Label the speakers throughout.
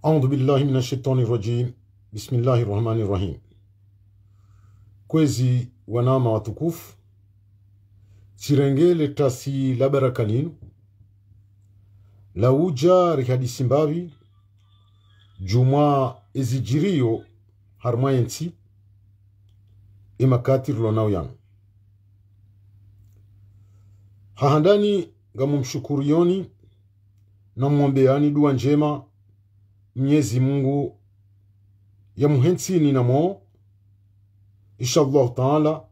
Speaker 1: أعوذ بالله من الشيطان الرجيم. بسم الله الرحمن الرحيم. Kwezi wanama watukufu, sirengele tasi la barakalinu, la uja rihadisi mbavi, juma ezijirio harmayensi, imakatir lonao yang. Hahandani gamumshukurioni na mwombeani dua njema Mwenyezi Mungu ya muhensini na mo inshallah taala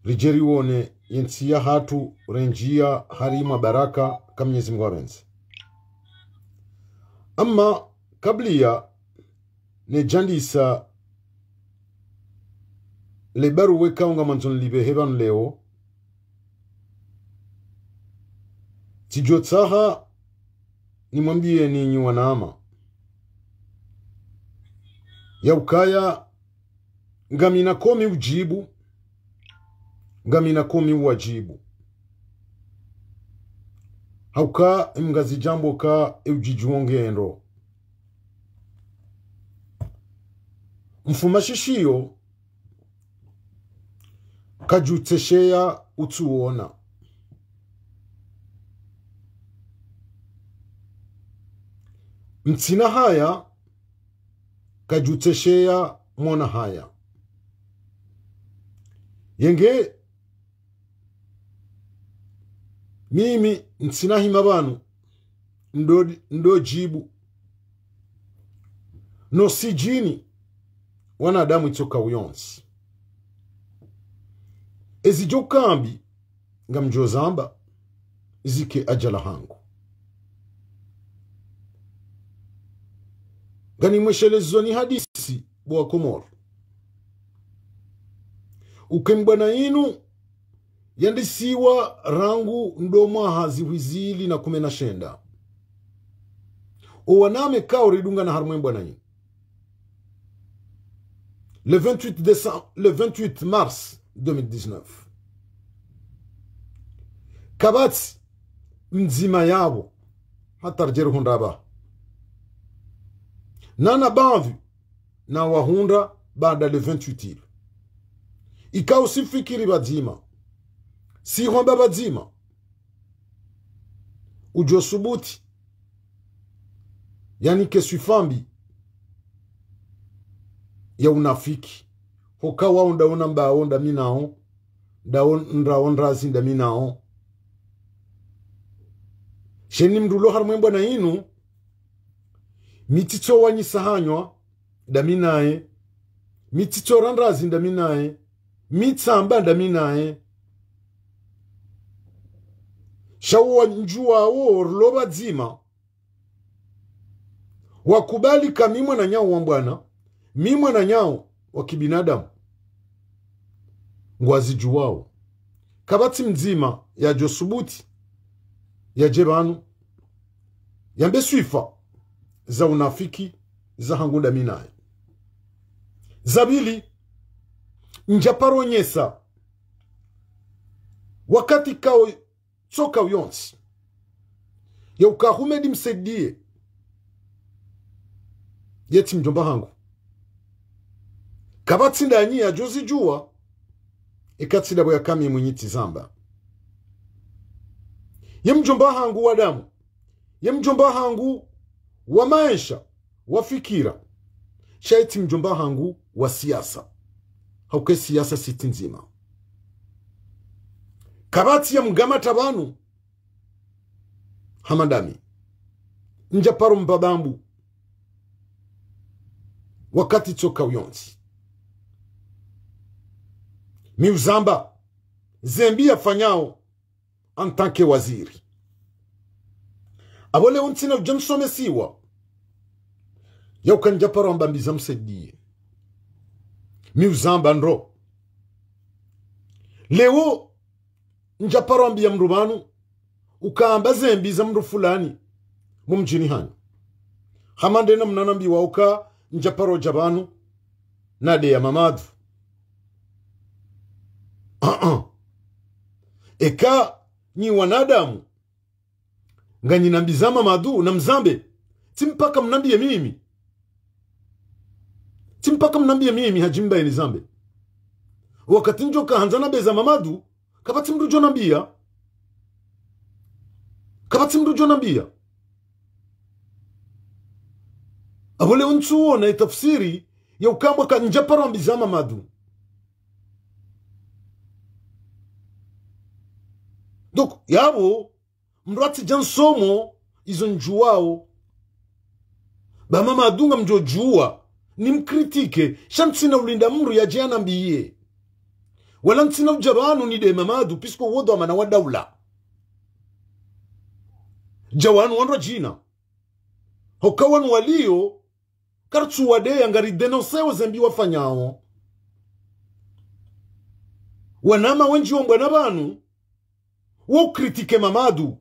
Speaker 1: rijeriwone yensiya hatu renjia harima baraka kama Mwenyezi Mungu abenzi. Amma kablia ne jandisa lebaru weka unga manzon libe heban leo tijotsaha nimwambie ninyi wanama ya ukaya ngamina komi ujibu, ngamina komi uwajibu. Hauka mgazi jambo ka ujijuongendo. Mfumashishio kajuteshea utuona. Mtina haya kajuteshea mona haya. Yenge mimi nsinahi mabanu ndo jibu no sijini wanadamu itoka uyonsi ezijokambi ngamjozamba zike ajala hangu gani mweshelezo ni hadisi bwa Komoro ukembana inu yandisiwa rangu ndoma hazi wizili na kumena shenda owaname kao ridunga na harmwe na inu le 28 mars 2019 kabati mzima yabo hatarjeru hundaba nana bavi na wahunda baada le 28 ilu ikao sifikiri bazima si homba bazima ujo subuti yani kesufambi ya unafiki hoka waunda unamba onda minao ndaonra zinda minao sheni mdulo harmwembo na inu mitito wanyi sahanywa daminae mitito randrazi daminae mitsamba daminae shawa njua loba zima wakubali kamimwa na nyao wambwana mimwa na nyao wakibinadamu ngwazi juwao kabati mzima ya josubuti ya jebanu yambe suifa za unafiki za hangunda minae zabili njaparo nyesa wakati kao tsoka uyonsi ya ukahumedi msedie yeti mjomba hangu kabati ndani ya jozi jua ikati dabo ya kami mwenyiti zamba ye mjomba hangu wa damu ye mjomba hangu wa maisha wa fikira shaiti mjomba hangu wa siasa hauke siasa siti nzima kabati ya mgama tabanu hamadami njaparo mbabambu wakati toka uyonzi miuzamba zembia fanyao antanke waziri abole untina ujamsome siwa ya ukanjaparo mbambiza msedie miuzamba nro leo njaparo ambia mrubanu ukaamba zembiza mru fulani mumjini hani hamande na mnanambi wauka njaparo jabanu nade ya mamadu eka ni wanadamu nganyinambizama madu na mzambe timpaka mnambie mimi. Timpaka mnambie mimi hajimba ini zambe. Wakati njoka hanzana beza mamadu, kabati mrujo nambia. Kabati mrujo nambia. Abole unchuo na itafsiri ya ukambwa ka njaparo mbiza mamadu. Donc, yabo, mrati jansomo, izo njuwao. Ba mama adunga mjojua, ni mkritike, shantina ulinda mru ya jana mbiye. Wala ntina ujabanu ni de mamadu, pisko wodo amana wadaula. Jawanu wanra jina. Hokawan walio, kartu wade ngari denosewo zembi wafanyao. Wanama wenji wombwana banu, wo kritike mamadu.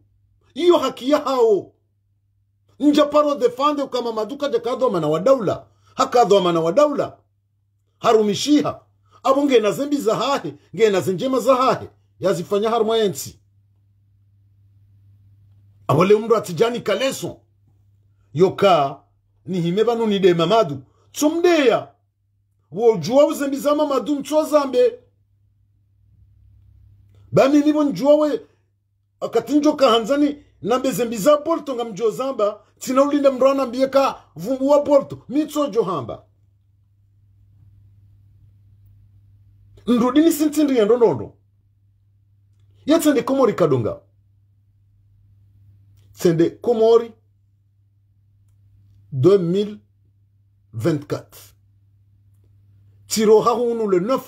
Speaker 1: Iyo haki ya hao. Njaparo defande uka mamadu kaja kadhoma na wadaula. Hakadhoma na wadaula. Harumishiha. Abo ngena zembi za hahe. Ngena zenjema za hahe. Yazifanya harma yensi. Awale umru atijani kaleso. Yoka ni himebanu ni de mamadu. Tsumdeya. Wo juwa uzembi za mamadu mchwa zambe. Bami nibo njua we. Akatinjo kahanzani nambe zembiza Porto nga mjo zamba tina ulinda mrana mbieka vumbu wa Porto mitso johamba nrudini sintindri ya ndonondo yatsende Komori kadonga tsende Komori 2024 tiro haounu le 9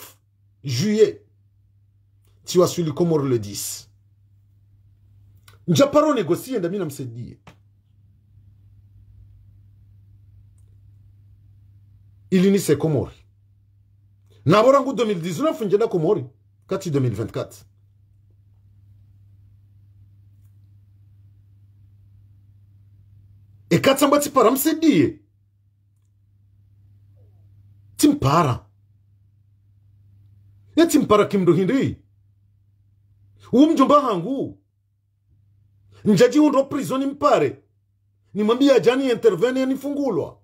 Speaker 1: juillet tu as suivi Komori le 10. Njaparo négocie ndamina msedie. Ilini se Komori. Naborangu 2019 njenda Komori. Kati 2024. E katsamba tipara msedie. Timpara. Ya timpara kimruhindri. Mjomba hangu. Njaji undo prisoni mpare. Nimambia jani intervene ya nifungulwa.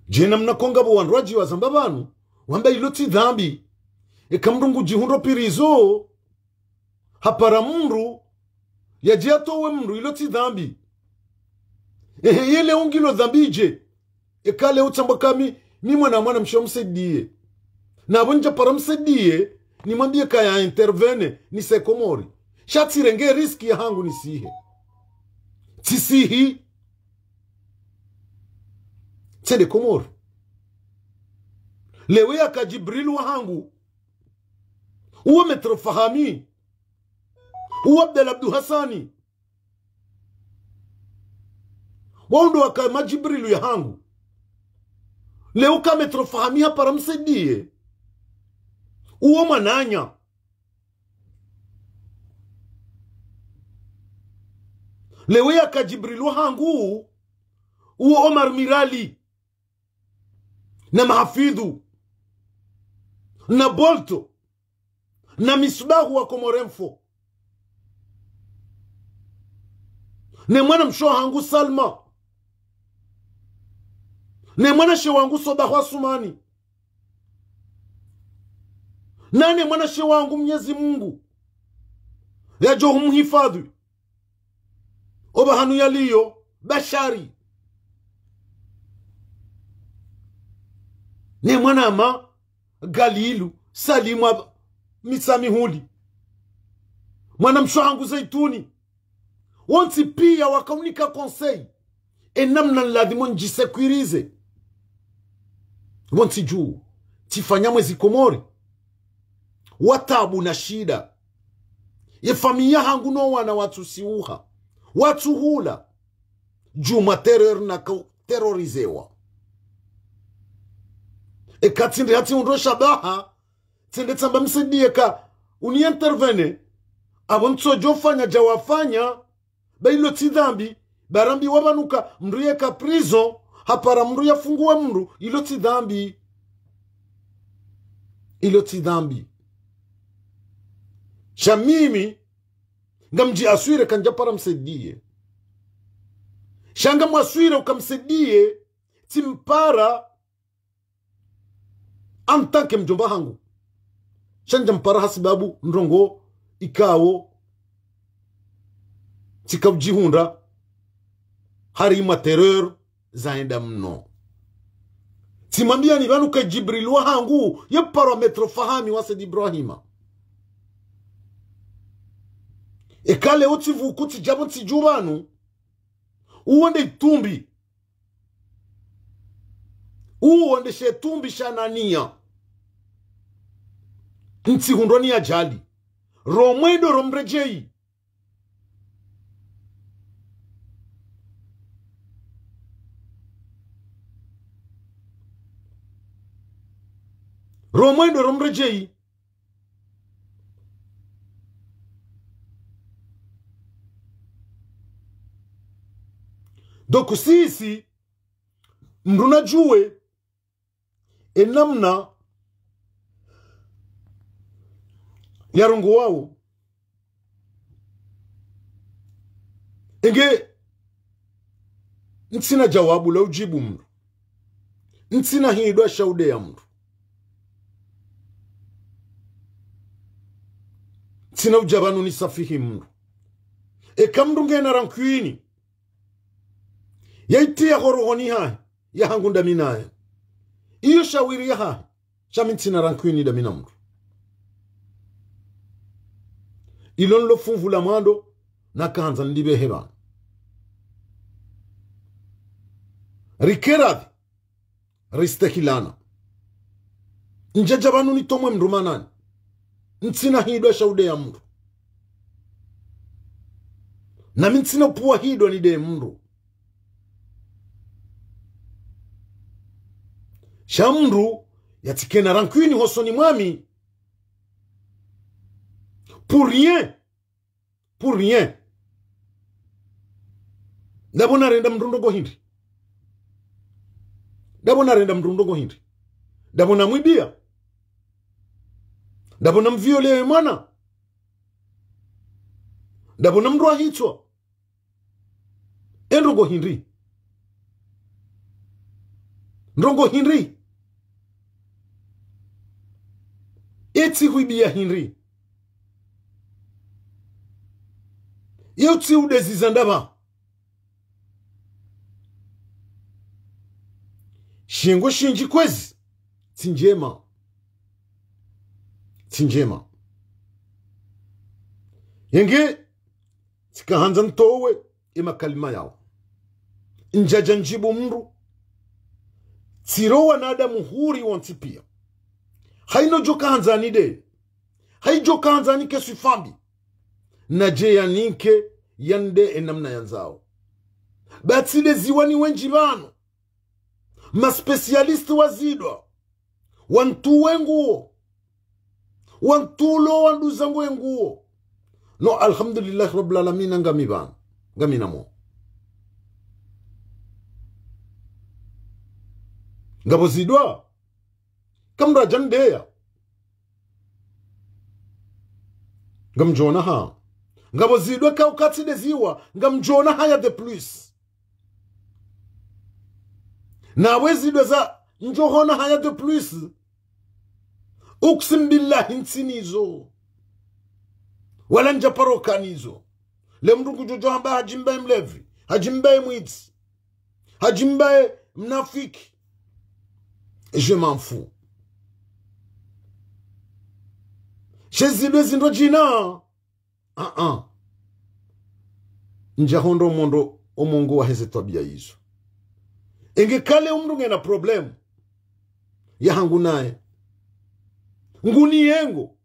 Speaker 1: Jena mnakonga bu wanroji wa zambabanu. Wamba iloti dhambi. Kamrungu jihundo pirizo. Hapara mru. Ya jiato we mru iloti dhambi. Yele ungilo dhambije. Kale utambakami. Ni mwana mshomsedie. Na abonja para msedie. Nimambia kaya intervene. Ni se Komori. Shati renge riski ya hangu nisihe. Tisihi. Tsende Komori. Lewe ya kajibrilu wa hangu. Uwa Metro Fahami. Uwa Abdel Abdu Hassani. Waundo waka majibrilu ya hangu. Leo ka Metro Fahami hapara msedie. Uwa mananya. Lewe ya kajibrilu hangu. Uwa Omar Mirali. Na Mahafidhu. Na Bolto. Na Misbahu wa Komoremfo. Ne mwana msho hangu Salma. Ne mwana shewangu Sobahu Sumani. Nane mwana shewangu Mwenyezi Mungu. Ya johu mhifadhi. Oba hanu yaliyo bashari. Ne mwana ama Galilu Salimu Misamihuli. Mwana mshangu Zaituni. Wanti pia wakaunika konsei. Enamna ladhimo njisekurize. Wanti juu. Tifanya mwezi Komori. Watabu na shida. Ye familia hangu no wana watu siuha. Watu hula. Juma terror na terrorizewa. Katinde hati unro shabaha. Tende tamba msidie ka. Uniintervene. Abonto jofanya jawafanya. Bailo tidhambi. Barambi wabanuka. Mruye ka prison. Hapara mruye funguwa mru. Ilo tidhambi. Ilo tidhambi. Shamimi. Ngamji aswire kanja para msidie. shanga mwaswira ukamsedie timpara antake mjomba hangu shanja mpara hasibabu ndrongo ikawo tikavjihunda harima terror zaenda mno. Timambia ni vanu ka Jibril wa hangu ye parametro fahami wase di Ibrahima. Ekale otivu kuti jabo tijubanu uwande itumbi uwande shetumbi shanania nti hundoni ya jali romwendo romrejei romwendo romrejei doku sisi mruna juwe enamna yarungu wao enge ntsina jawabu la ujibu mru ntsina hidwa shaude ya mru ntsina ujabanu ni safihi mru ekamrunge na rankuini yaiti ya horohoni hai ya hangunda minae iyo shawiri ya hai shamintina rankuini da minamru ilon lo funvu la mando na kanza ndibe heba rikeradhi ristekilana njajabanu ni tomwe mrumanani ntsina hidwa shaude ya mru na mintsina puwa hidwa ni de mru shamru yatikena rankuini hosoni mwami pour rien ndabona renda mrundogo hindi ndabona mwibia ndabona mviolewe mwana ndabona mrua hitwa enrogo hindi ndrongo hindi eti huibia hindi yoti udezi ndaba shingo shinji kwezi tinjema yenge tikahanza ntowe ima kalima yao njaja njibu mru tirowa nada muhuri wantipia haino joka hanzani de hai joka hanzani kesu fambi naje yanike yande enamna yanzao batile ziwani wenji bano ma specialist wazidwa wantu wenguo wantulo wanduzangu wenguo no alhamdulillah rabbil alamin ngami bano ngami namo ngabo zidwa kamra jandeya ngamjona ha ngabo zidwa ka ukati de ziwa ngamjona haya de plus na wezidwa za njohona haya de plus uksim billahi nsinizo wala njaparokanizo le mrungu jojo hamba hajimbaye mlevi hajimbaye mwiti hajimbaye mnafiki je m'en fous shezidwe zindo jina njahondo mondo omungu wa heze tabia hizo enge kale umrunge na problem ya hangu nae nguni yengo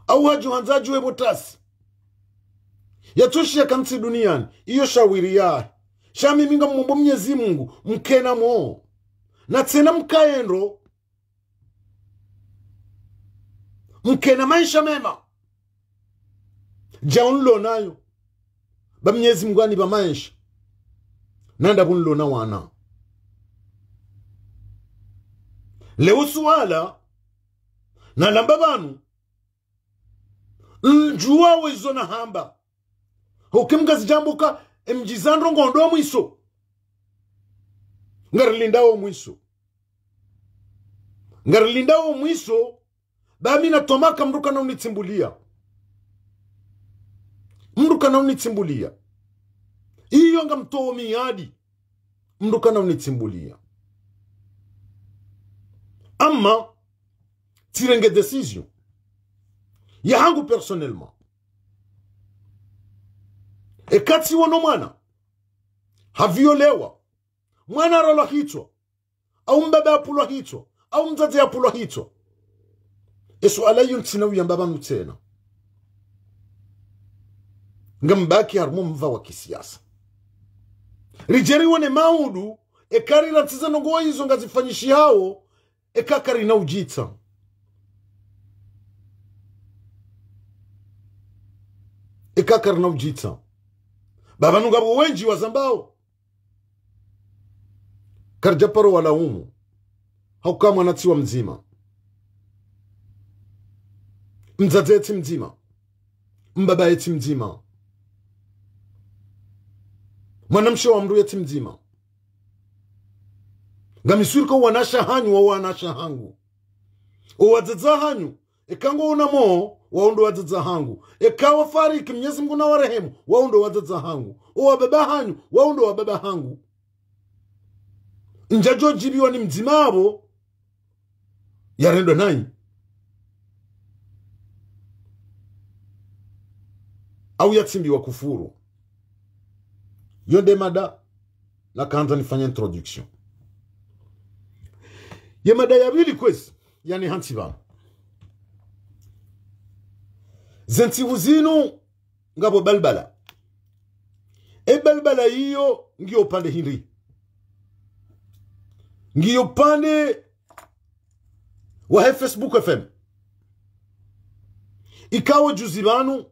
Speaker 1: au haju hanzaju ebotasi yatoshi ya kanti duniani iyo shawiri ya shami minga mumbo Mwenyezi Mungu mkena mo na tena mkaendo mkena maisha mema jaunlo nayo ba Mwenyezi Mungu ani ba maisha nanda bunlo na wana leo suala na lamba banu njuwa wezo na hamba hukimga zijambuka mjizandro ngondo mwiso ngarilindawo mwiso ngarilindawo mwiso bami na tomaka mruka na unitsimbulia iyo nga mtowo miadi mruka na unitsimbulia ama tirenge decision ya hangu personnellement ekati wono mwana haviolewa mwana arolo hitwa au mbaba apulwa hitwa au mzazi apulwa hitwa esu alayun tinawi ya mbaba mtena ngambaki harmu mva wa kisiasa rijeri wane maudu ekari ratiza nongo hizo ngazifanyishi hao ekakari na ujita ekakari na ujita baba nungabo wenji wa zambao karjaparo wala umu hauka mwanati wa mzima mzazi eti mzima mbaba eti mzima mwanamshe wa mru eti mzima ngamisuriko wanasha hanyu wa wanasha hangu uwadzaza hanyu ekango unamo waundo wadzaza hangu ekawa fariki mnyezi mguna warehemu waundo wadzaza hangu uwababa hanyu waundo wababa hangu njajo jibiwa ni mzimabo yarendo nai au yatsimbi wa kufuru yonde mada na kanza nifanya introduction ye mada ya bili kwezi yani hansi vana zenti uzinu ngabo balbala balbala hiyo ngiyo pande hiri ngiyo pande wa Facebook FM ikawa juzibanu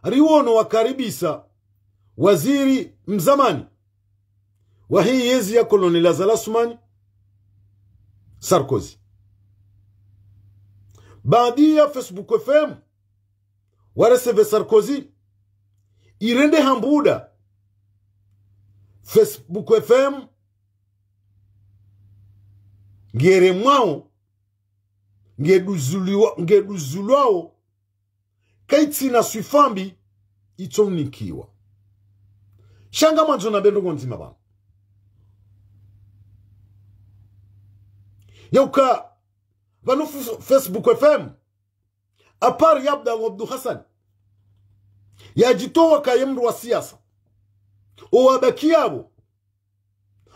Speaker 1: riwono wakaribisa waziri mzamani wa hii yezi ya koloni Lazala Sumani Sarkozy baadi ya Facebook FM wareseve Sarkozy irende hambuda Facebook FM ngere mwao ngeduzulwao kaiti na swifambi itonikiwa shanga manzo na bendo ngonzima ba yauka vanu Facebook FM apari yabda Abdu Hassan yajitowa kayemru wa siasa uwabakiabo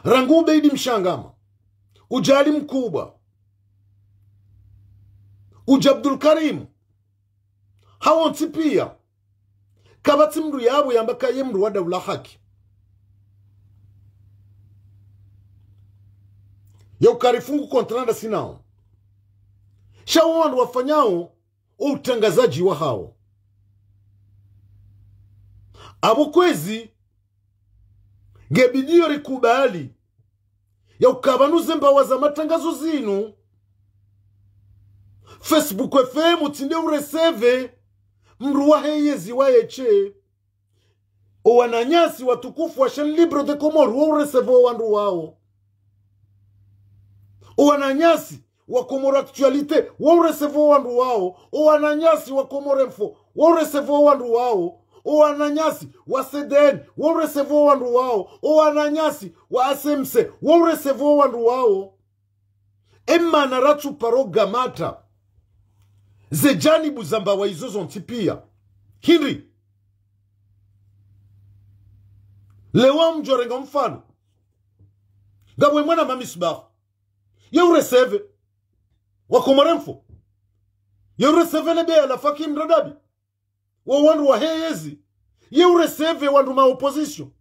Speaker 1: rangu beidi mshangama ujali mkubwa ujabdul Karim hawonti pia kabati mru yabo yambaka yemru wa dawla haki yaukarifungu kontranda sinao shawandu wafanyao utangazaji wa hao abo kwezi ngebidio rikubali yaukabanuze mbawa za matangazo zinu Facebook FM utinde ureseve mru wa heyezi wa eche owananyasi watukufu wa Chaine Libre de Comores wa ureseve wandu wao owananyasi wa Comore Actualité wa ureseve wandu wao owananyasi wa Comore Info wa ureseve wandu wao owananyasi wa CDN wa ureseve wandu wao owananyasi wa ASMC wa ureseve wandu wao emma naratu paro gamata zejani buzamba wa izo zontipia Henry lewa mjorenga mfano gabwe mwana mamisbah ya ureseve wa Komoremfo ya ureseve lebe ya lafaki mradabi wa wandu wa heyezi ya ureseve wandu ma opposition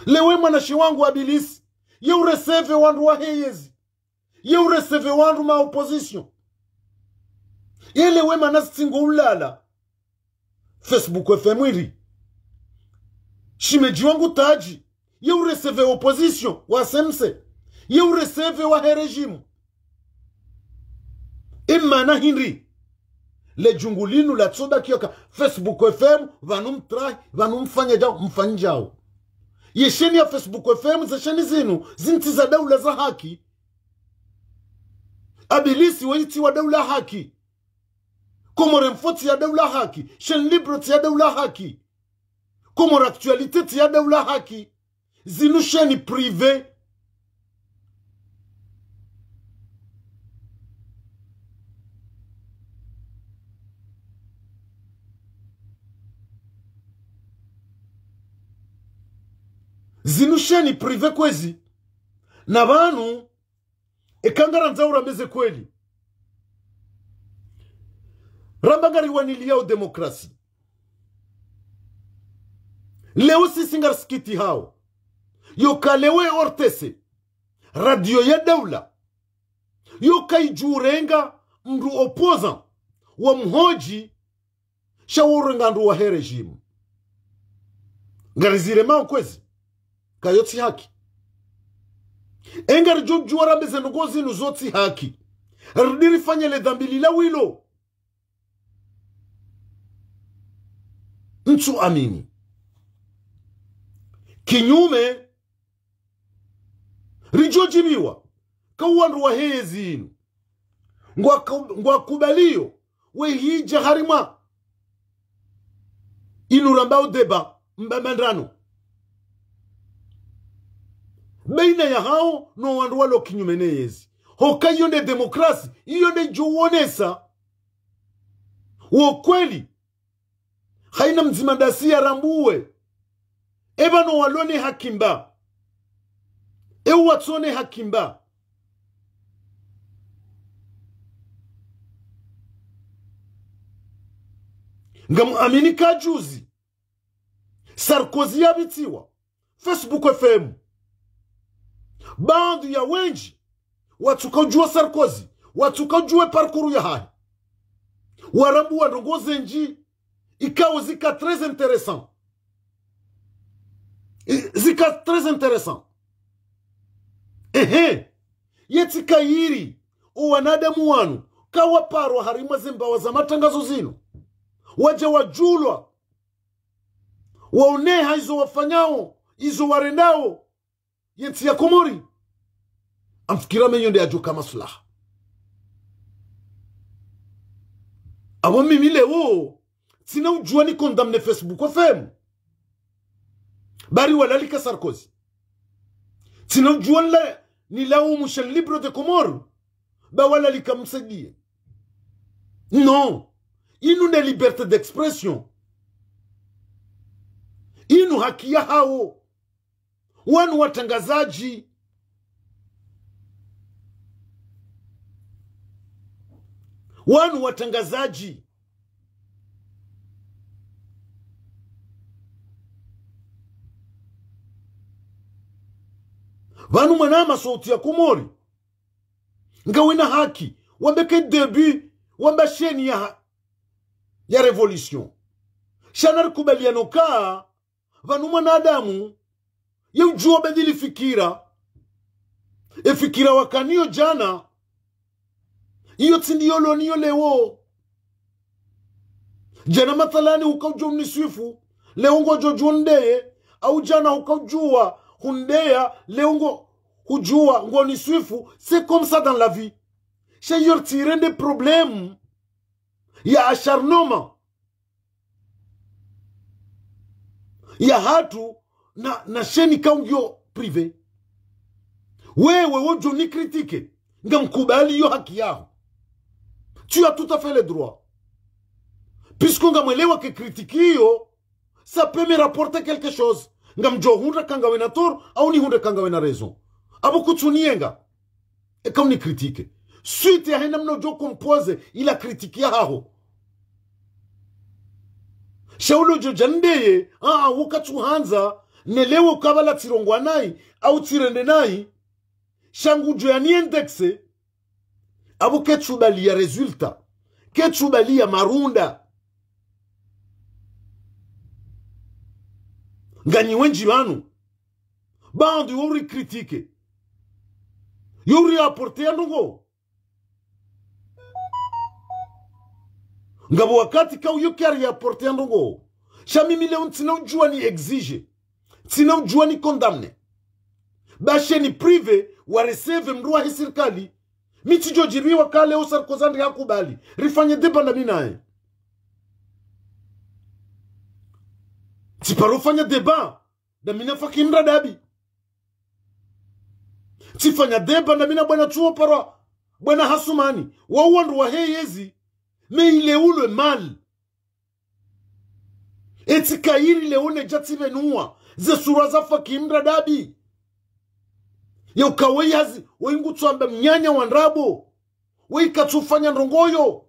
Speaker 1: lewe mwana shiwangu abilisi ya ureseve wandu wa heyezi ya ureseve wandu ma opposition yele wema nasingo ulala Facebook FM iri shimeji wangu taji ye ureseve opposition wa semse ye ureseve wa regime imana Henry le jungulinu la tsoda kioka Facebook FM vanumtrai vanumfanya jao mfanjao yesheni ya Facebook FM za sheni zinu zinti za daula za haki abilisi waiti wa daula haki komore mfoti ya daula haki shen libroti ya daula haki komore aktualiteti ya daula haki zinu sheni prive zinusheni prive kwezi na banu ekangara nzaura meze kweli rambangari waniliyao demokrasi leo sisi ngarskiti hao yokalewe ortese radio ya daula yokaijurenga mru opposant wa mhoji shawurenga ndu wa he regime ngarizire mao kwezi kayoti haki engari jujua rambeze nugozi nuzoti haki rdiri fanya le dhambili la wilo nchu amini kinyume rijojibiwa kawandu wa hezi inu ngwa kubaliyo we hija harima inu rambao deba mbamandano beina ya hao no wandu walo kinyume neyezi hoka yonde demokrasi yonde juwonesa uokweli haina mzimandasi ya rambuwe eba no walone hakimba watsone hakimba ngamu amini kajuzi Sarkozy yabitiwa Facebook FM bandu ya wenji watukajua Sarkozy watukajua parkuru ya hai warambu wa ndongoze nji ikawo zika très intéressant yeti kayiri uwanadamu wanu kawaparwa harima zimbawa za matangazo zinu waja wajulwa waoneha izo wafanyao izo warendao yeti ya komori amfikira menyonde ya joka masulaha awo mimi leo sina ujua ni kondamne Facebook FM bari walalika Sarkozy sina ujua ni laumu shel libro de Comores ba walalika msadie non inu ne liberté d'expression inu haki ya hao wanu watangazaji vanu manama sauti ya Komori ngawina haki wambeke debut wamba sheni ya revolution shanar kubaliano kaa vanu manadamu ya ujua bedili fikira fikira wakaniyo jana iyo tindiyolo niyo lewo jana mathalani hukajua mniswifu leongo jojo ndeye au jana hukajua hundeya leongo hujua ngo niswifu. C'est comme ça dans la vie. Chez yor tirer des problèmes ya acharnement ya hatu na sheni kaungyo privé wewe wojo ni critique ngamkubali yo haki yao. Tu as tout à fait le droit. Puisqu'on ngamwelewa ke kritikio, ça peut me rapporter quelque chose. Ngamjo hunda kangawe na tor, au ni hunda kangawe na raison. Abo kutunienga. E kam ni critique. Suite ya hena mnojo compose, ila kritikia hao. Shaulo jo jandeye, wakatu hanza, nelewe ukabala tirongwa nai, au tirende nai, shangu jo ya ni indexe, abo ketubali ya resulta, ketubali ya marunda. Ngani wenji wanu, bandu yori kritike, yori apporte ya nungo. ngabo wakati ka uyo kari ya porte ndongo shami mile untina ujua ni exige tina ujua ni condamne bashe ni prive wa receive mruwa hisirikali miti jojiri wakale o Sarkozy hakubali rifanye deba na minae tiparo fanya deba na mina fakimra dabi tifanya deba na mina bwana chuo para bwana Hasumani wawandu wa heyezi me ile ule mal eti kairi leone jatibe nuwa ze sura za fakimra dabi ya ukawei hazi wengu tuambe mnyanya wanrabo wika tufanya ndongoyo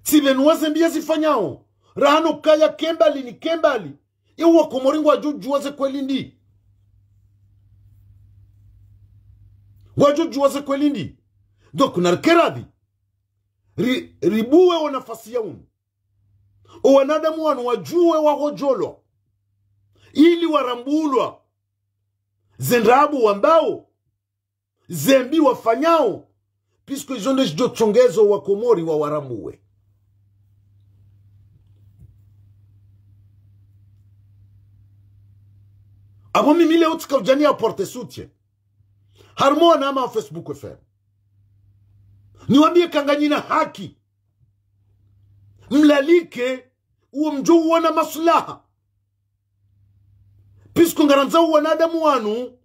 Speaker 1: tibe nuwa zembia zifanyao rahano kaya kembali ni kembali iwa komoringu wajuju waze kwelindi wajuju waze kwelindi donc narkeradi ribuwe wa nafasi ya unu o wanadamu wanu wajuwe wahojolo ili warambulwa zendrabu wambao zembi wafanyao puisque izonde jido chongezo wa komori wa warambuwe abo mimile utika ujani aporte soutien harmo anama Facebook FM niwambie kanganyina haki mlalike uo mjou wana maslaha puisque ngaranza wanadamu wanu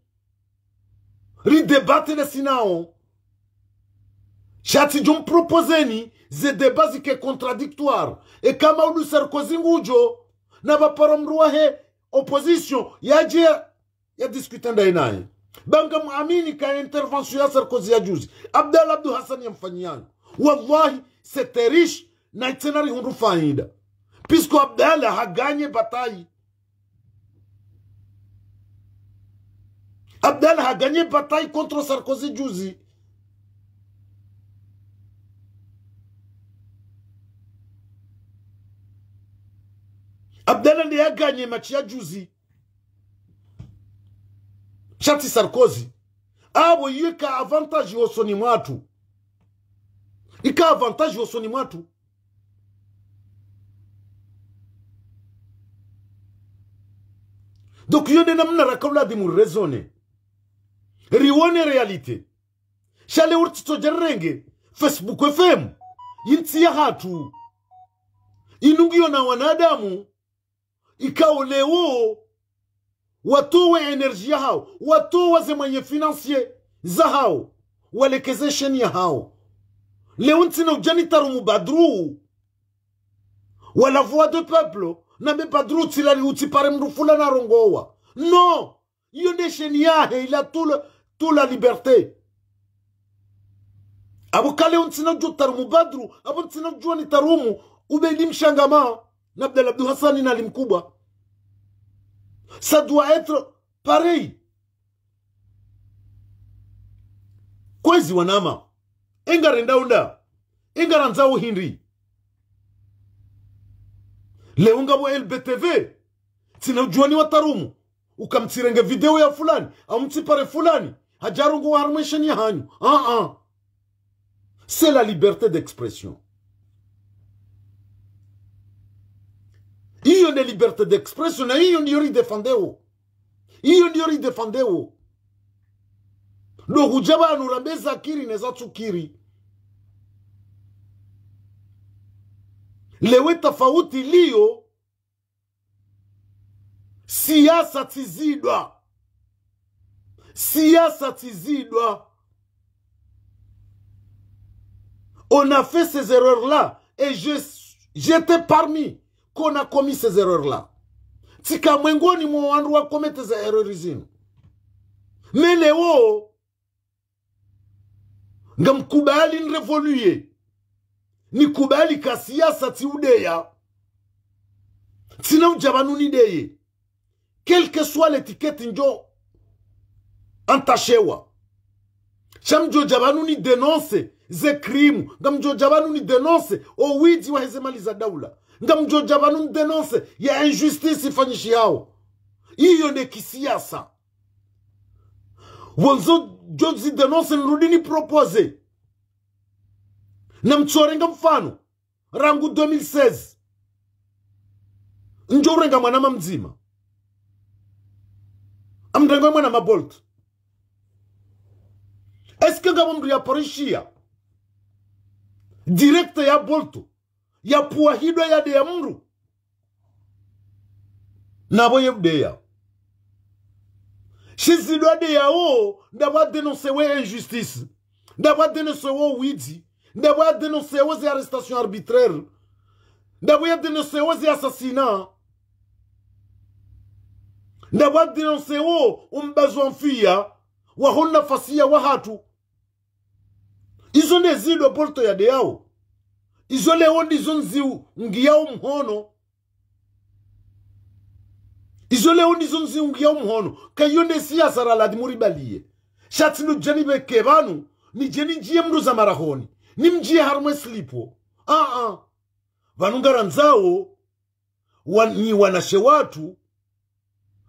Speaker 1: ridebate le sinao shati jom proposeni ze debats zike contradictoire e kama ulu Sarkozy ngujo na baparo mruwa he opposition yaje ya diskutanda inaye banga muamini ka intervention ya Sarkozy ya juzi Abdallah Abdou Hassan ya mfanyiano wallahi c'était riche na itenari hundu faida puisque Abdallah haganye bataille Abdallah a gagné bataille contre Sarkozy juzi. Abdallah a gagné match ya juzi. Chati Sarkozy. Abo yika avantage yosoni mwatu. Ika avantage yosoni mwatu. Donc yone namna rakawla di mu raisonner. Riwone realite shale urtito jarrenge Facebook FM yinti ya hatu inungio na wanadamu ikaolewo watowe energia hao watowe zemanye financier za hao walekezeshen ya hao leonti na ujanitaru mubadru wala voix de peuple na me badru tilali utipare mrufula na rongowa no yone sheniahe ila toute la liberté. Abo kale untina jo tarumu badru, abo untina jo ni tarumu, ube lim shangama, Abdallah Abdou Hassan na limkuba. Ça doit être pareil. Kwezi wanama, engarenda unda, engaranzao Henry. Leunga wa LBTV, tina ujuani wa tarumu, ukamtirenge video ya fulani, amtipare fulani, hajarungu wa harmesheni ya hanyu. C'est la liberté d'expression. Iyo ne liberté d'expression, na iyo ndiyo ridefandeo. Iyo ndiyo ridefandeo. No hujaba anurambeza kiri neza tukiri. Lewe tafauti liyo, siasa tizidwa. Siasa tizidwa. On a fait ces erreurs-là et j'étais parmi qu'on a commis ces erreurs-là. Tika mwengoni mwandu wa komete za errorizino. Meleo ngamkubali nrevoluye. Nikubali ka siasa ti udeya. Tina ujabanu nideye. Quelle que soit l'étiquette njo antachewa. Chamjo jabanu ni denonce ze krimu. Ngamjo jabanu ni denonce o widi wa hezemali za daula. Ngamjo jabanu ni denonce ya injustice ifanyishi hao. Iyo ne kisiasa. Wanzo jozi denonce nrudini propose. Na mchorenga mfano. rangu 2016 njo urenga mwana mamzima amrenga mwana mabolt eske ngabo mndu ya parishia direkta ya bolto ya puahidwa ya de ya mndu nabo yebdeya shizidwa de ya o ndaba denoncer we injustice ndaba denoncer wo widi ndaba denoncer wo arrestation arbitraire ndaba denoncer wo assassinat ndaba denoncer wo umbazo mfia wa honna fasia wa hatu izo nezidwa bolto ya de yao izo leo ndizo nziu ngiyao mhono izo leo ndizo nziu ngiyao mhono kayonde siasa raladi muribalie shatinu jeni bekebanu ni jeni njie mndu za marahoni ni mjie harumwe slipo vanungara nzao ni wanashe watu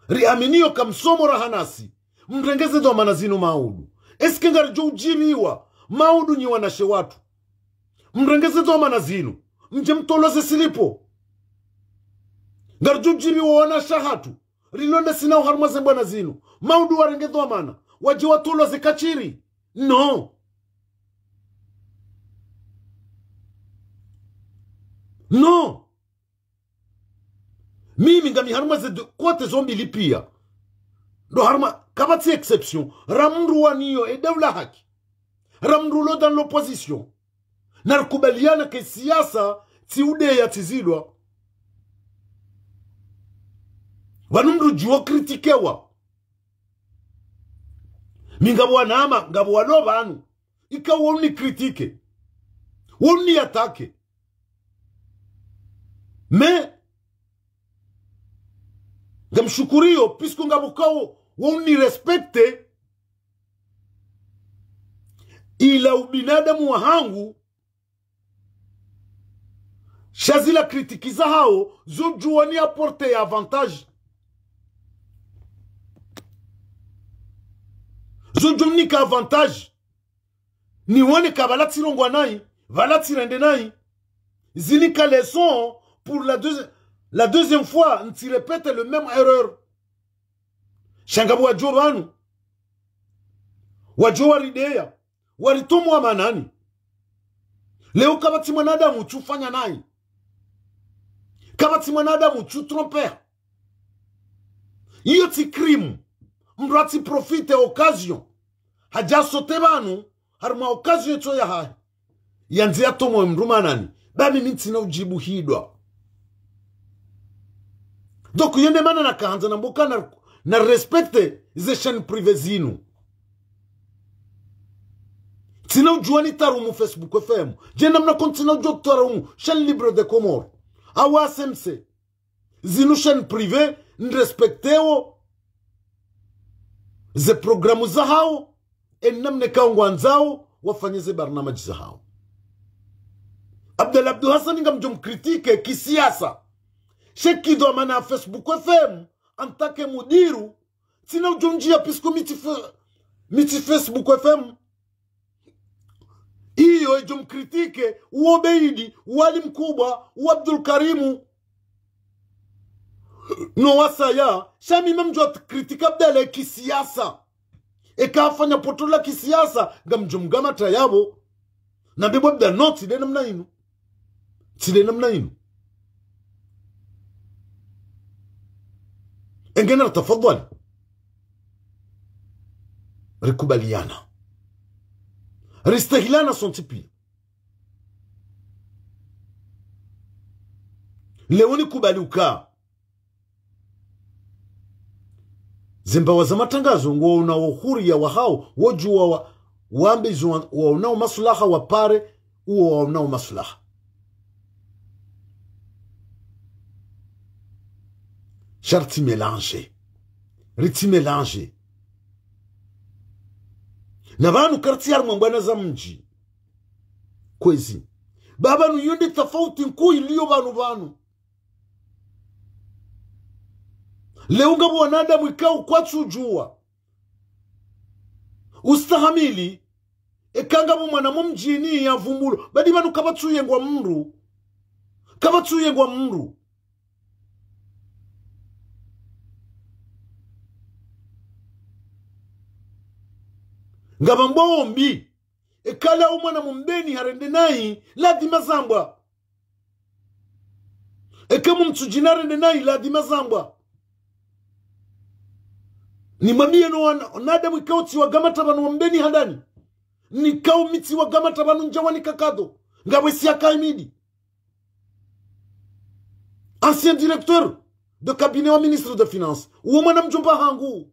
Speaker 1: riaminio kamsomo rahanasi mrengeze do manazinu maudu eske ngari jo ujiriwa maudu ni wanashe watu mrengeze do manazinu mje mtoloze silipo ngari jo ujiriwa wanasha hatu rilonde sina uharuma zembo na zinu maudu warenge do mana waji watoloze kachiri no mimi ngami haruma ze kote zombi lipia do haruma kabati exception ramru waniyo e dawla haki ramru lo dans l'opposition narkubaliana ke siasa tiude ya tizidwa vanumru juo kritikewa mingabo wanama ngabo wano vanu ika woni kritike woni atake me ngamshukurio pisku ngabo kao woni respecte ila ubinadamu wa hangu shazila kritikiza hao zojuani aporte ya avantage zojumnika avantage ni wone kabalati rongwa nai valati rende nai zinika leçon pour la deuxième fois nti répète le même erreur shangabu wajo banu wajo waridea waritumu wa manani leo kabati mwanadamu chufanya nai kabati mwanadamu chutromper iyo ti crime mrati profite occasion haja sote banu harma occasion to ya hai yanzia tomo mrumanani bami minti na ujibu hidwa donc yende mana na kaanza na mboka na respecte ze chaîne privée zinu tina ujuani tarumu Facebook FM jenda mna kontina ujuani tarumu chaîne libre de Comores awa SMC zinu chaîne privée nrespecteo ze programu za hao namne kaungwa nzao wafanyeze barnamaji za hao Abdel Abdou Hassan ngamjum kritike kisiasa shekido mana Facebook FM antake mudiru tina ujunjia pisku miti Facebook FM iyo ejum kritike uobeidi wali mkubwa Abdul Karimu no wasaya shami mamjwa kritika Abdel kisiasa ekafanya potola kisiasa ngamjum gama tayabo na bebo Abdel not tide namna inu engena tafadhali rikubaliana ristahilana sontipi leoni kubaluka zimbawa za matangazo ngo una uhuru ya wahao wojua waambizo wa unao maslaha wapare uo wa unao maslaha sharti mélanger riti mélanger na vanu kartiar mwambana za mji kwezi baba nu yundi tofauti nkuu iliyo vanu leo ngabo wanadamu ikao kwatsu jua ustahamili ekanga mwana mumjini ya vumbulo badi vanu kabatsuye ngwa mru kama tuyengwa mru ngaba mbombi ekala umwana mumbeni harende nayi ladima zambwa ekemu mtsujinare rende nayi ladima zambwa ni mamie no nada mwikauti wa gamata banu mumbeni handani ni kau miti wa gamata banu njawani kakado ngabwe siaka imidi ancien directeur de cabinet au ministre de finance umwana mjomba hangu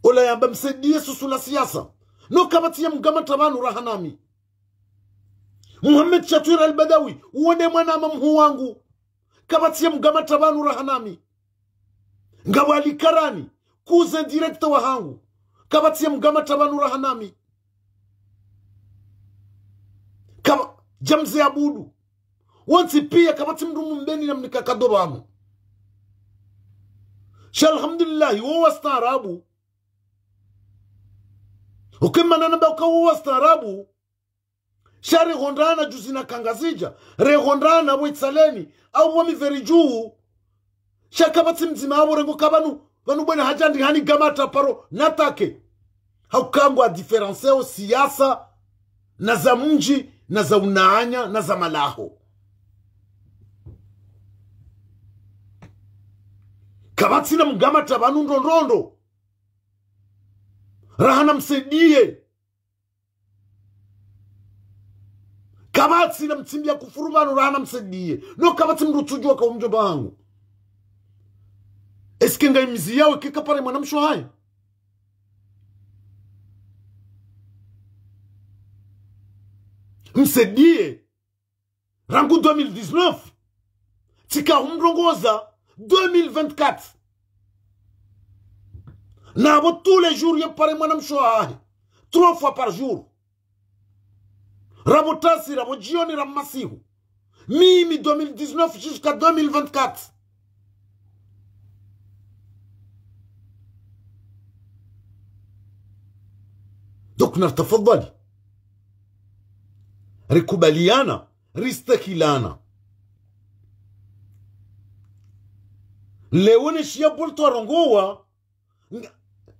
Speaker 1: ola yamba msaidie susula siasa no kabati ya mgamata banu rahanami Muhammad Chatur al-Badawi uone mwana mamhu wangu kabati ya mgamata banu rahanami ngawali karani kuze director wa hangu kabati ya mgamata banu rahanami kama Jamze Abudu wanti pia kabati mrumu mbeni na mnikakado banu alhamdulillah huwa staarabu ukima nanaba ukawa staarabu shari hondana juzina kangazija re hondana witsaleni au wami veriju shakabati mzima abo rengo kabanu banu bwana hajandi hani gamata paro natake haukangwa diferenseo siasa na za mji na za unaanya na za malaho kabati na mgamata banu ndondondo rahana msaidie kabati na mtimbia kufurumano rahana msaidie no kabati mrutujua kwa mjomba wangu eske nga imizi yao kika pare mwanamsho haya msaidie rangu 2019 tika umrongoza 2024 Nabo tous les jours y'a pare manam shoah 3 fois par jour. Rabotasi rabo jioni ramasihu. Mimi 2019 jusqu'à 2024. Donc nartafadhali. Rikubaliana, ristakilana. Leone shia bolto arongowa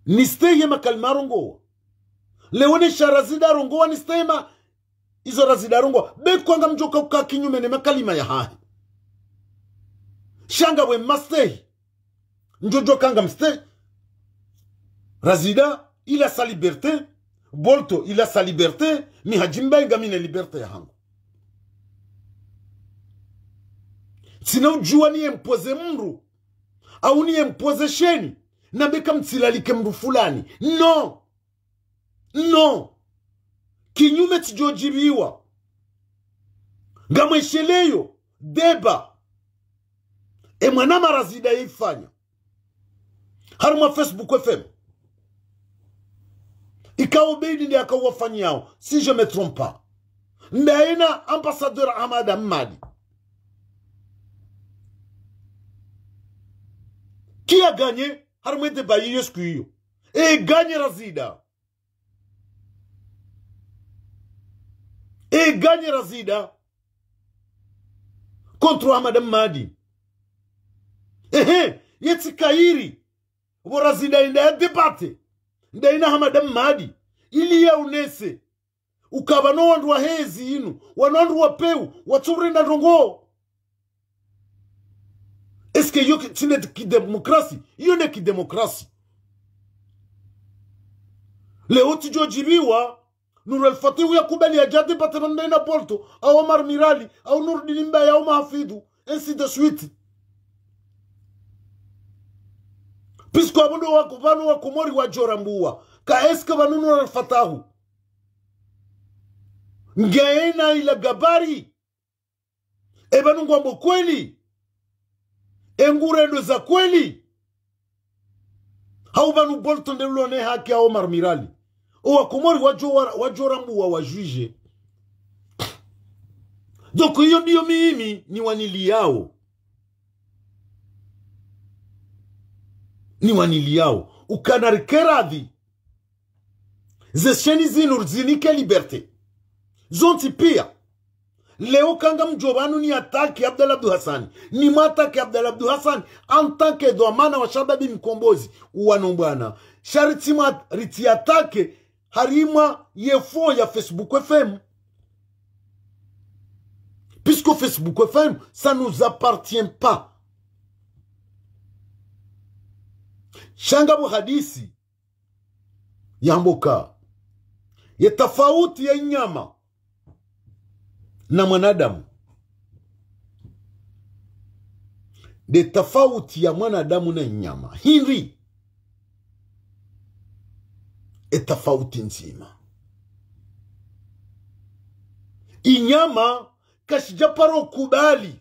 Speaker 1: nisteye makalma rongowa. Leone sharazida rongowa nisteye ma izo razida rongowa. Bekwanga mjoka uka kinyume ne makalima ya hahi. Shanga we mastei. Njojo kanga mstei. Razida il a sa liberté. Bolto il a sa liberté. Mi hajimba ingamine liberté ya hangu. Sina ujua ni empoze mru. Au ni empoze sheni. Na beka mtilalike mru fulani. No. No. Kinyume tijojiriwa. Ngamwesheleyo. Deba. E mwanama razida yifanya. Haruma Facebook FM. Ikawo beidi ndi akawa fanyao. Si je me trompe pas. Ndaina ambassadeur Ahmad Ahmadi. Qui a gagné? Haruma de bayi yeskuyo. Et gagne razida. Et gagne razida. Contre Ahmad Ahmadi. Yeti kairi. Warazida inda debate. Ndaina Ahmad Ahmadi. Ili ya unese. Ukabano wandu wa hezi inu. Wanandu wa peu. Waturi na rongo. Eske yo tine ki demokrasi? Yo ne ki demokrasi. Leo tijojiriwa. Nurul Fatihu ya kubali ya jadi batana ndaina Bolto. Au Omar Mirali. Au Nurdin Mbaya. Au Mahafidhu. Ainsi de suite. Pisko abundo wakubanu wakumori wajorambuwa. Ka eske banunu Al-Fatahu. Ngaena ila gabari. Ebanu ngwambo kweli. Engurendo za kweli. Haubanu Bolto ndelone haki ya Omar Mirali. Wakumori wajorambuwa wajuije. Doko hiyo ndiyo mimi ni wanili yao. Ni wanili yao. Ukanarikeradhi. Zesheni zinu zinike liberte. Zonti pia. leo kanga mjobanu ni ataki Abdallah Abdou Hassan ni mataki Abdallah Abdou Hassan en tant que dwamana wa shababi mkombozi uwanombwana shariti riti atake harima yefo ya Facebook FM, puisque Facebook FM ça nous appartient pas. Shangabu hadisi yamboka ya tofauti ya nyama na mwanadamu, de tofauti ya mwanadamu na nyama hindi tofauti nzima. Inyama kashijaparo kubali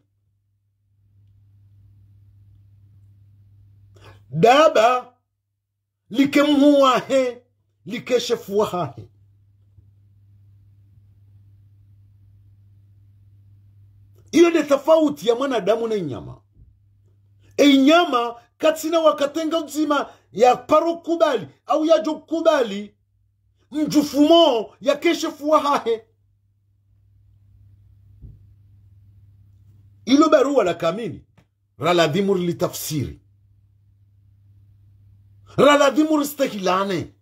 Speaker 1: daba likemhuwahe likeshefuwahe. Iyo de tofauti ya mwanadamu na nyama. Nyama katina wakatenga uzima ya paro kubali au ya jo kubali mjufumo ya keshefuwahe. Ilo barua la kamini raladhimur li tafsiri, raladhimur istahilane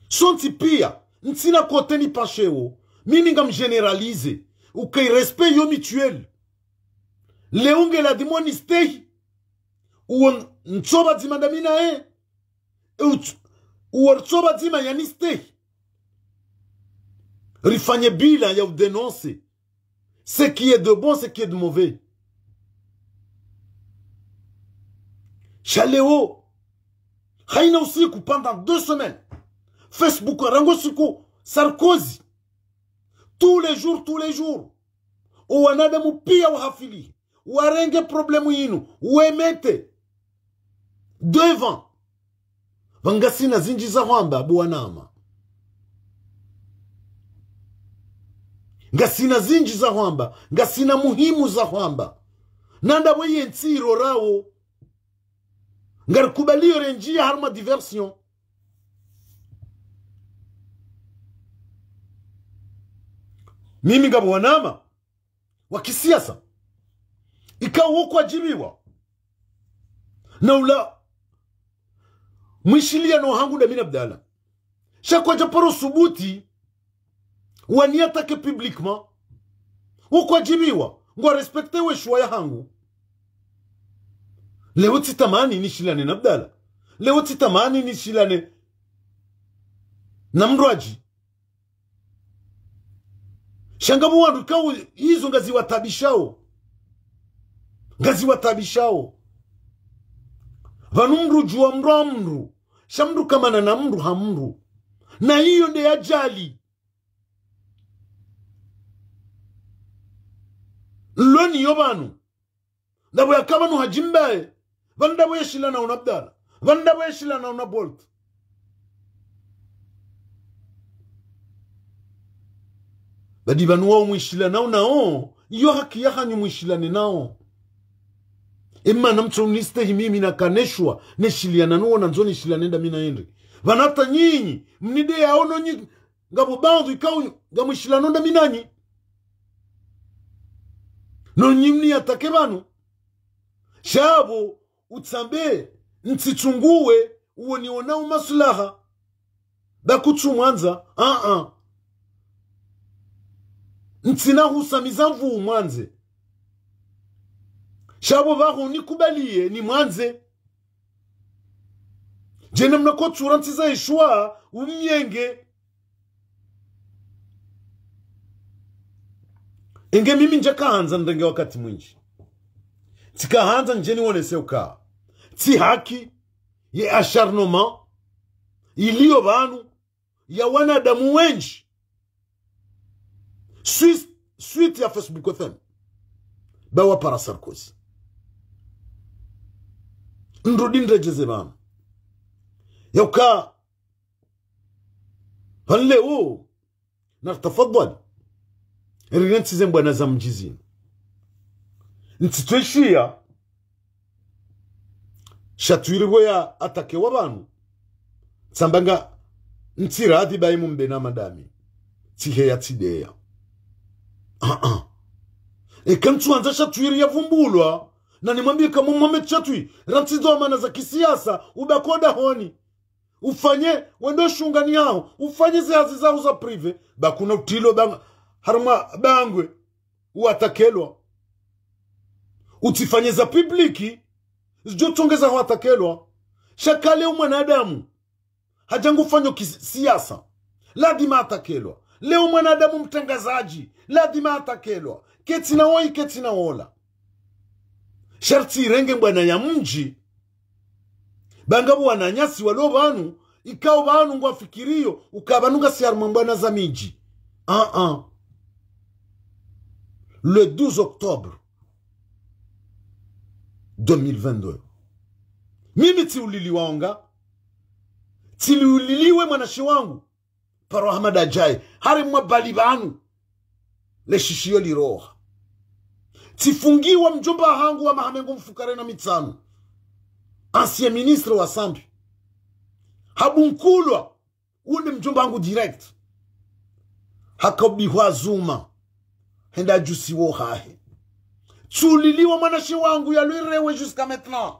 Speaker 1: sonti pia ntina kote ni pancheo mimi ngam generalize ukay respect yo mutuel leunge la dimoni stehi uon nchoba dima damina uon nchoba dima yani stehi rifanye bila ya udenonce ce qui est de bon, ce qui est de mauvais. Chaleo, Haina aussi pendant 2 semaines. Facebook, Rangosiku, Sarkozy. Tous les jours. Ou anadamu pia wahafili. Warenge problemu yinu. Uemete. Devant. Vangasina zinji za wamba buwanama. Ngasina zinji za hwamba, ngasina muhimu za hwamba. Nanda weye ntiro rao. Ngarkubalio renjia harma diversion. Mimi ngabo wanama wakisiasa ikawo kwa jimiwa na ula mwishilia no hangu da mina Abdallah shakwa japaro subuti waniatake publiquement ukwajibiwa ngwa respecte we shwa ya hangu. Leo titamani nishilane na Abdallah, leo titamani nishilane na Mrwaji. Shangabu wandu kawo hizo ngazi watabishao vanumru juwa mru shamru kamana na mru hamru na hiyo nde ajali. Loni yobanu ndabo yakabanu hajimbae vandabo yeshila na unabdala vandabo yeshila na unabolt badi banu wao mwishila na unao iyo haki ya hanyu mwishila ni nao imma namcho uniste mimi na kaneshwa neshilia na nuo na nzoni shila nenda mina henry vanata nyinyi mnide ya ono nyi ngabo bandu ikau ngamwishila nonda minanyi no nyimni atake banu shabo utsambe ntichunguwe uoniona umaslaha bakutu mwanza ntina husamiza mvu mwanze shabo baho nikubalie ni mwanze jena mnakotura ntiza ishwa umyenge enge mimi njaka hanza ndenge wakati mwinji tika hanza njeni wonese uka ti haki ye acharnement ilio banu ya wanadamu wenji suite ya Facebook FM bawa para Sarkozy nrudin rejeze banu ya uka leo nartafadhali Rinenti zembwana za mjizini ntitweshia shatuiriwe ya atake wabanu sambanga ntiradi baimu mbena madami tiheya tidea. Kantu anza shatwiri ya vumbulwa. Na nimwambie kama Mohamed Chatui rantizo mana za kisiasa ubakoda honi. Ufanye wendo shungani yao. Ufanye zihazi zao za prive. Bakuna utilo harma bangwe. Uatakelwa. Utifanye za publiki. Zijotongeza huatakelwa. Shakale mwanadamu. Hajangu fanyo kisiasa. Ladima atakelwa. Leo mwanadamu mtangazaji. Ladima atakelwa. Ketina woi ketina wola. Sharti renge mbwana ya mji. Bangabu wananyasi walo banu. Ikao banu ngwa fikirio. Ukabanuga siyarma mbwana za miji. Le 12 octobre 2022. Mimi ti uliliwa onga. Ti uliliwe mwanashi wangu. Paro Ahmad Ajay. Hari mwabali banu. Le shishio liroha. Tifungiwa mjomba hangu wa Mahamengo Mfukare na Mitsano. Ancien ministre wa Sambi. Habunkulwa. Ule mjomba hangu direct. Hakabihwa Zuma. Henda jusi wo hahe. Tuliliwa mwanashi wangu ya luirewe jusqu'à maintenant.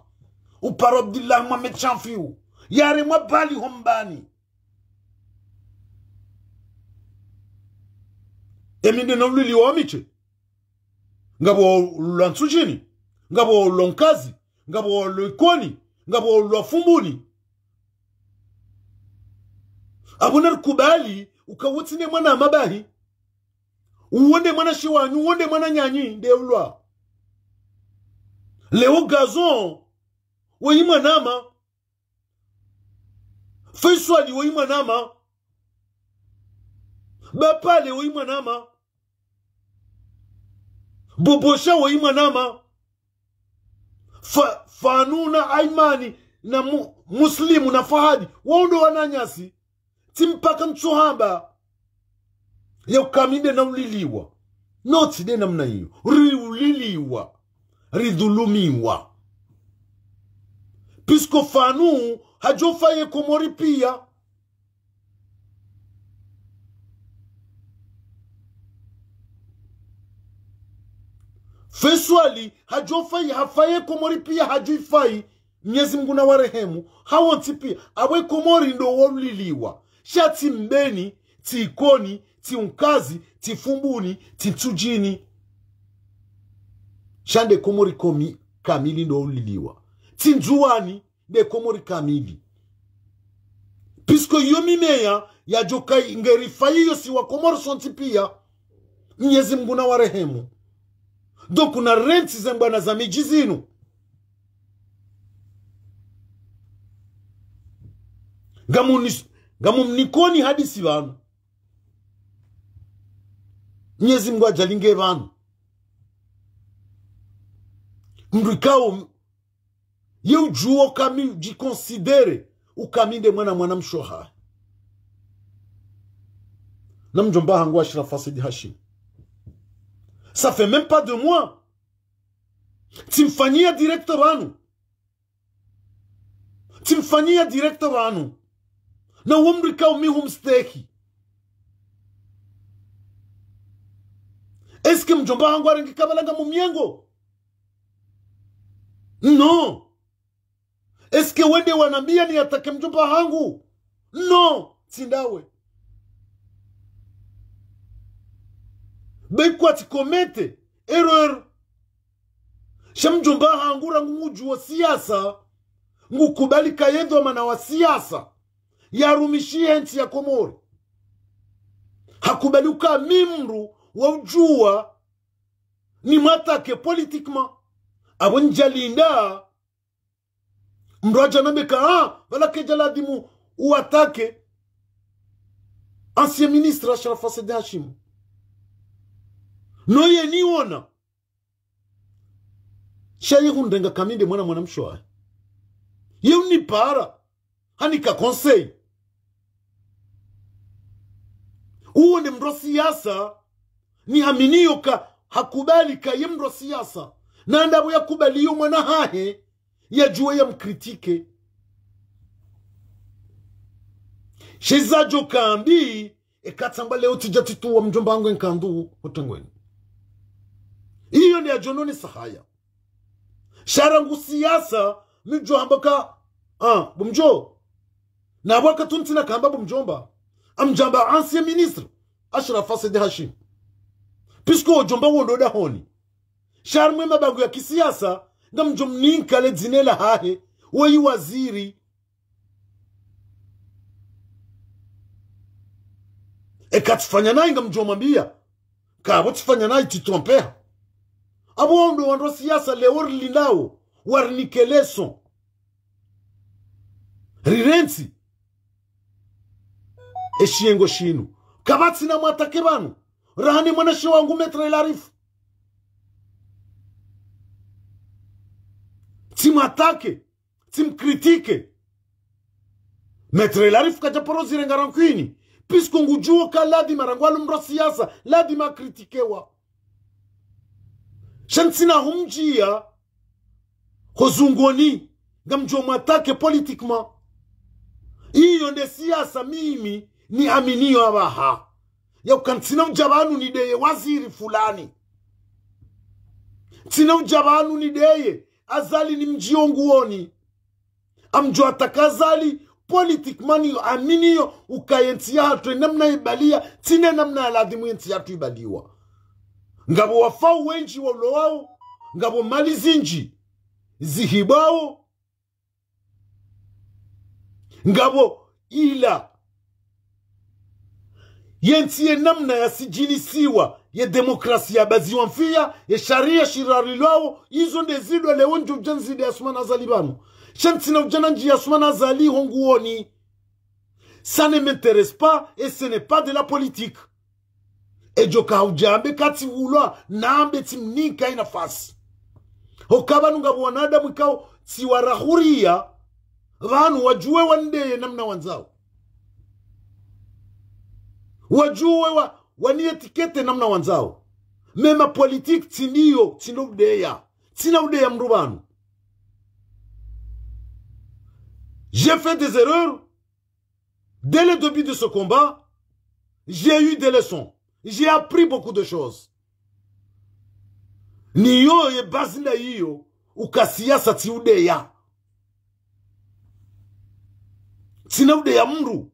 Speaker 1: Uparo Abdullah Mohamed Chamfiou. Yare mwabali hombani. Eminde na uliliwa wamiche. Ngabo lansujini. Ngabo lonkazi. Ngabo loikoni. Ngabo lofumbuni. Abunar kubali. Ukawutine mwana mabahi. Uwende mwana shiwanyu. Uwende mwana nyanyi. Nde ulwa. Leo gazon. Woyima nama. Faiswali woyima nama. Bapale woyima nama. Bobosha woyima nama. Fanuna Aimani na Muslimu na Fahadi. Waundo wananyasi. Timpaka mchuhamba. Ya ukaminde na uliliwa. Noti de namna hiyo. Uliliwa. Ridhulumiwa. Pisko Fanu hajofaye Komori pia. Feswali hafaye Komori pia hajuifai. Mwenyezi Mungu na warehemu. Hawonti pia. Awe Komori ndo waliliwa. Shati mbeni, ti ikoni, ti unkazi, ti fumbuni, ti tujini. Shande Komori kamili ndo waliliwa. Ti njuani de Komori kamili. Pisko yomimeya ya jokai ngerifai yosi wa Komori sonti pia. Mwenyezi Mungu na warehemu. Donc kuna renti zembana za miji zinu. Gamu mnikoni hadisi vanu. Mwenyezi Mungu ajalinge vanu. Mrikao ye ujuo kami jikonsidere ukaminde mwana mshoha. Na mjomba hangu Ashraf Asidi Hashim. Ça fait même pas 2 mois. Timfania directeur vanu. Timfania directeur vanu. Na umrika umihum steki. Eske mjomba hangu arengi kabalanga mumiengo? No. Eske wende wanambia ni atake mjomba hangu? No. Sindawe. Beikwa tikomete. Error. Shamjomba hangu rangu nguju wa siyasa. Ngukubali kayedo mana wa siyasa. Yarumishi henti ya Komori. Hakubali uka mimru wa ujua. Ni matake politikma. Abonjalinda. Mraja nameka wala kejaladimu uatake. Ancien ministre Ashraf Asidi Hashim. Noye niona. Shaye hundenga kaminde mwana mshoa. Yeu ni para. Hanika conseil. Uwe ni mro siyasa. Ni haminiyo ka hakubali ka ye mro siyasa. Na andabu ya kubali yu mwana hahe. Ya juwe ya mkritike. Shezajo kambi. ekatamba leo tijatitu wa mjomba wangu nkandu utengweni. Iyo ni ajononi sahaya. Sharangu siyasa mijo hambaka bumjo. Na waka tuntina kamba bumjomba. Amjamba ancien ministre Ashraf Sidi Hashim. Pisko ujomba wondo da honi. Sharmwe mabangu ya kisiasa nga mjomninka le zinela hahe wayi waziri. Katifanya nae nga mjomambia. Kabo tifanya nae titompea. Abo wondo wando siyasa le orli nao. Warnikeleson. Rirenzi. Eshiengo shinu. Kabati na mwatake banu. Rahani mwanashi wangu metre larifu. Timwatake. Timkritike. Metre larifu kajaporozi rengarankwini. Pisko ngujuo ka ladi marangwalu mro siyasa. Ladi makritikewa. Shantina humjia. Hozungoni. Ngamjo mwatake politikma. Iyo nde siyasa mimi ni aminio abaha. Ya ukantina ujabanu ni deye waziri fulani. Tina ujabanu ni deye azali ni mjionguoni. Amjo atakazali politikmani aminio ukayenti hatu namna ibalia. Tina namna aladimu yenti hatu ibaliwa. Ngabo wafau wenji walowao. Ngabo mali zinji zihibao. Ngabo ila yentiye namna ya sijinisiwa ya demokrasia baziwa mfia ya sharia shirari lao. Izo ndezidwa leo njo ujanzide ya sumana zalibanu. Chantina ujana nji ya sumana zali honguoni. Ça ne m'intéresse pas et ce n'est pas de la politique. Et joka ujambe kati ulwa naambe timnika inafasi. Hokaba nungabu wanada mwikao tiwarahuria. Vanu wajue wandeye namna wanzao. Wajue wani etikete namna wanzao. Mema politik tiniyo tino udeya. Tina udeya mrubanu. J'ai fait des erreurs. Dès le début de ce combat, j'ai eu des leçons. J'ai appris beaucoup de choses. Niyo ye bazina iyo ukasiyasa ti udeya. Tina udeya mru.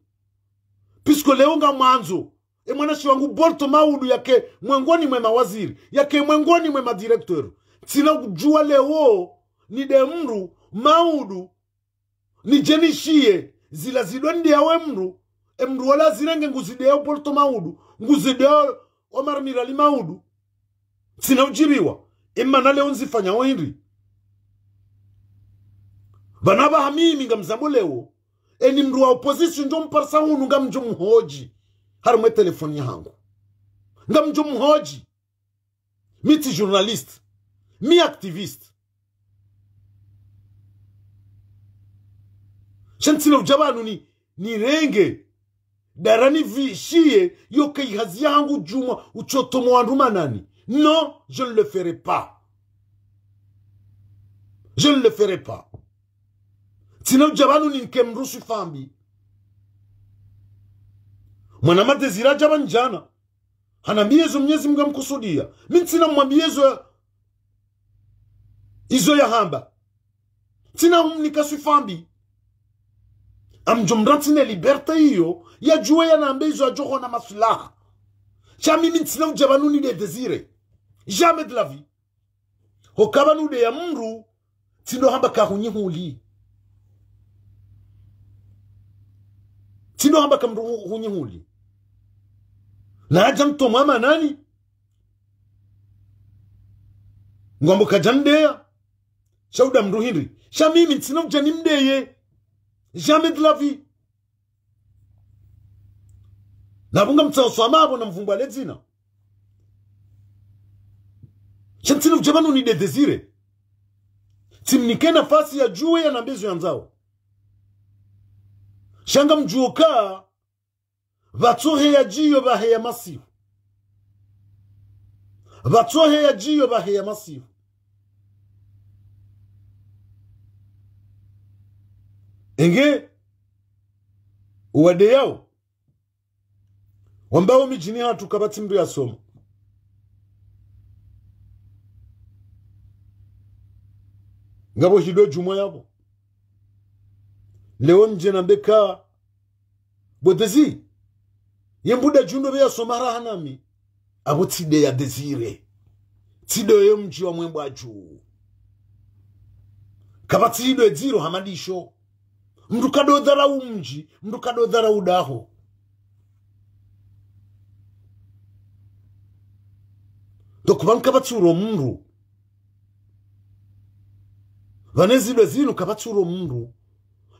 Speaker 1: Pisko leonga mwanzo. Mwanashi wangu borto maudu yake mwengoni mwe mawaziri. Yake mwengoni mwe madirektor. Tina ujua leo ni demru maudu. Ni jenishie. Zila zidwandi ya wemru. Emru wala zirenge nguzideo borto maudu. Nguzideo Omar Mirali maudu. Tina ujiriwa. Imana leo nzifanya wahindri. Banaba hamimi nga mzambo leo. Eni mru wa opposition njo mparsa hunu nga mjo mhoji. Harume telefoni yangu. Nga mjo mhoji. Miti journalist. Mi activist. Shantina ujabanu ni renge. Darani vishie yoke ihazi yangu juma uchotomo wanruma nani. Non, je ne le ferai pas. Je ne le ferai pas. Tina ujabanu ni nkemrusu fambi. Mwanama Desira jaban jana. Hanambiezo mnyezi mga mkusudia. Mintina mwambiezo izo ya hamba. Tina umnikasu fambi. Amjomratine liberta hiyo. Ya juwe ya nambezo ya joho na masulaha. Chami mintina ujabanu ni de Desire. Jamais de la vie. Hokabanu de ya mru. Tino hamba kahunyi huli. Tino hamba kamru hunyi huli. Na ajam to mama nani? Ngombo kajandeya. Shauda mru hindri. Shamimi ntino mjanimdeye. Jamais de la vie. Nabunga mtao swamabo na mvumba lezina. Shantino mjabanu ni de Desire. Timnike nafasi ya juwe ya nambezo ya nzao. Shanga mjuoka. Vatohe ya jiyo bahe ya masifu. Vatohe ya jiyo bahe ya masifu. Enge. Uwade yao. wambao mijini hatu kabati mdu ya somo. Ngabo hido jumo yabo. Leo mjena mbeka bodezi. Yembuda jundo beya somara hanami. Abo tide ya desire. Tide yo mji wa mwembo aju. Kabati hido eziro hamadisho. Mdukado dhara umji. Mdukado dhara udaho. Dokuban kabati uro mru. Vanezilo zinu kabati uro mru.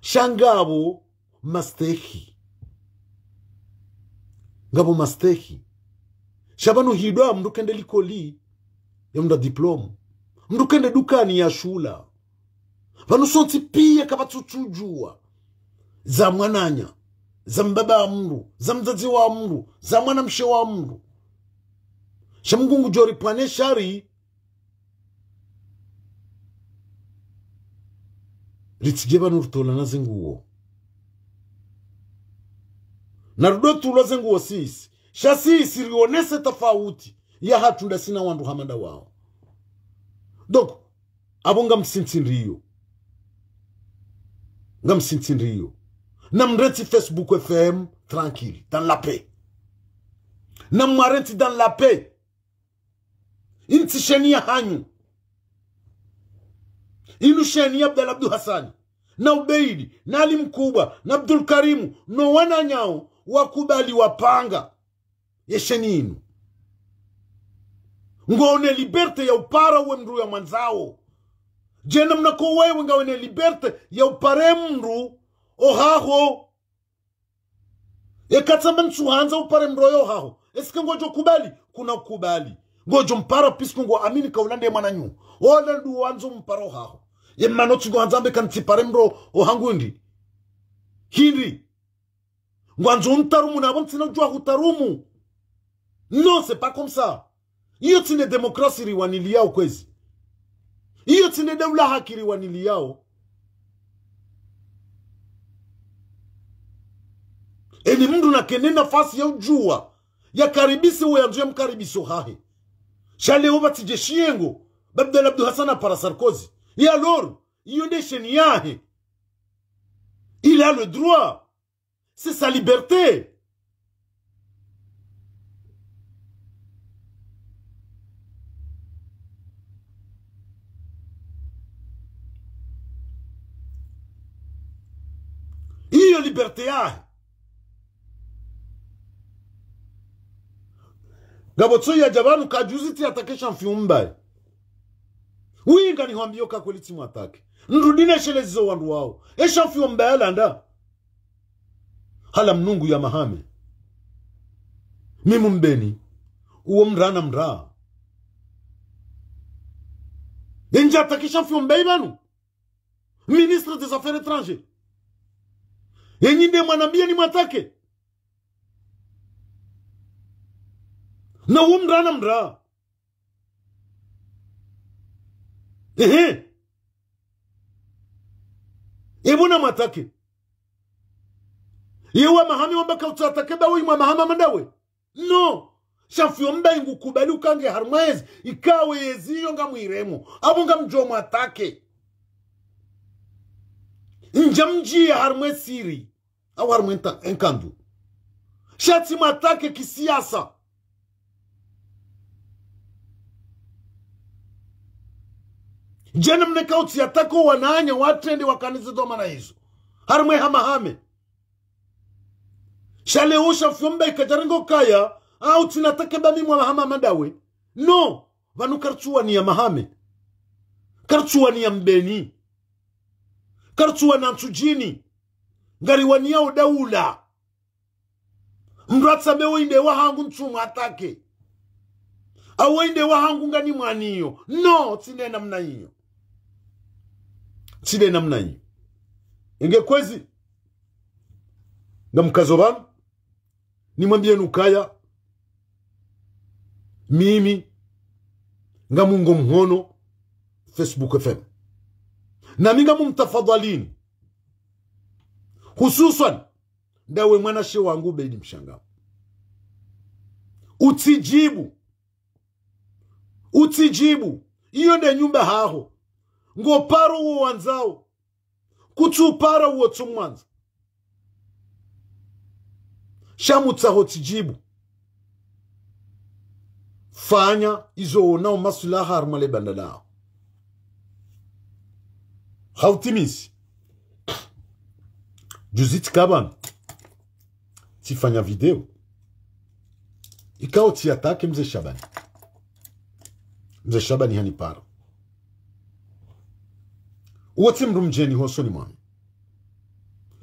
Speaker 1: Shangabo mastehi. Ngabo mastehi. Shabanu hidoa mdukende likoli. Ya mda diplomu. Mdukende dukani ya shula. Vanu sonti pia kabati uchujua. Za mwananya. Za mbaba amru. Za mzazi wa amru. Za mwana mshe wa amru. Shamungu jori pwane shari. Ritsigeba nurtola na zenguo. Narudo tulo zenguo sisi. Shasisi rionese tafauti. Ya hatunda sina wandu hamanda wao. Doko. Abonga msintinriyo. Nga msintinriyo. Na mreti Facebook FM. Tranquille. Dans la paix. Na mwarenti dans la paix. Inti shenia hanyu. Inu shenia Abdal Abdu Hassani. Na Ubeidi. Na Ali Mkubwa. Na Abdul Karimu. No wana nyao. Wakubali wapanga. Yesheni inu. Ngone liberte ya upara uwe mru ya manzao. Jena mnako wewe ngone liberte ya upare mru. Ohaho. Ekatamba nsuhanza upare mru ya ohaho. Esike ngojo kubali. Kuna kubali. Ngojo mpara pisku ngo amini kaulande mananyu. Ola ndu wanzo mparo haho. Ye manoti ngo hanzambe kanti paremro ohangundi. Hindi. Ngwanzo untarumu na bonti na jua hutarumu. Non, c'est pas comme ça. Iyo tine demokrasi riwanili yao kwezi. Iyo tine deula haki riwanili yao. Eni mndu na kene nafasi ya ujua. Ya karibisi uwe ya mkaribiso hahe. Shale oba tije shiengo. Abdal Abdu Hassana para Sarkozy. Et alors, il a le droit. C'est sa liberté. Il a liberté. Gabotso ya jabanu kajuziti atakesha mfiumbai. Winga ni huambio kakuliti mwatake. Nrudine shelezizo wandu wao. Esha mfiumbai landa. Hala mnungu ya mahame. Mimu mbeni. Uo mrana mraa. Enja atakesha mfiumbai banu. Ministre des Affaires étrangères. Enyinde mwanambia ni mwatake. Na uo mrana mraa. Ebona matake. Yewa mahami wambaka utatake bawe ima mahama mandawe. No. Shafio mba ingu kubali ukange harmwezi. Ikawe yeziyo nga mwiremu. Abo nga mjo matake. Njamji ya harmwezi siri. Awa harmwezi enkandu. Shati matake kisiasa. Jena mnekauti ya tako wananya watrende wakanize doma na hizo. Harmwe hamahame. Shale usha fiumba ikajaringo kaya. Au tinatake bami mwa mahama mandawe. No. Vanu karchua ni ya mahame. Karchua ni ya mbeni. Karchua na msujini. Ngariwani ya udaula. Mratsa mewe inde wahangu nchuma atake. Awe inde wahangu ngani mwaniyo. No. Tine namna hiyo. Side namna hii. Inge kwezi. Na mkazobanu. Nimwambie nukaya. Mimi. Nga mungo mhono. Facebook FM. Na minga mumtafadhalini. Hususan. Dawe mwana she wangu Beidi Mshangao. utijibu iyo nde nyumba haho ngo paro uo wanzao kutupara uo tumwanza shamutsaho tijibu fanya izo onao masulaha harmale bandalao hautimisi juzit kaban tifanya video ikao tiatake mze Shabani hani para uwati mrumjeni hoso ni mwami